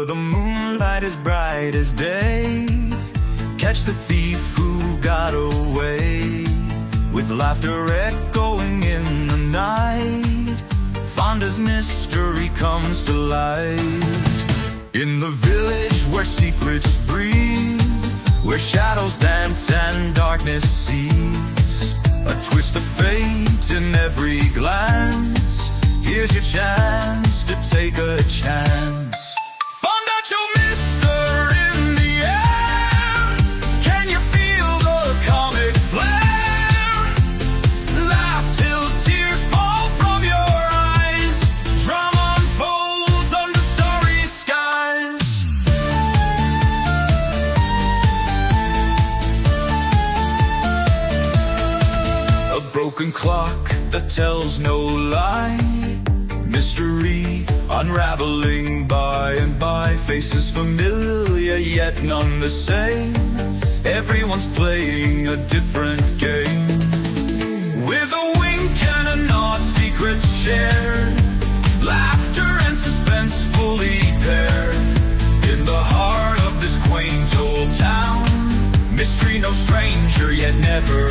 Under the moonlight as bright as day, catch the thief who got away. With laughter echoing in the night, Fonda's mystery comes to light. In the village where secrets breathe, where shadows dance and darkness sees, a twist of fate in every glance. Here's your chance to take a chance. Fondacho Misther in the air. Can you feel the comic flare? Laugh till tears fall from your eyes. Drama unfolds under starry skies. A broken clock that tells no lie, mystery unraveling by and by. Faces familiar yet none the same. Everyone's playing a different game. With a wink and a nod, secrets shared, laughter and suspense fully paired. In the heart of this quaint old town, mystery no stranger yet never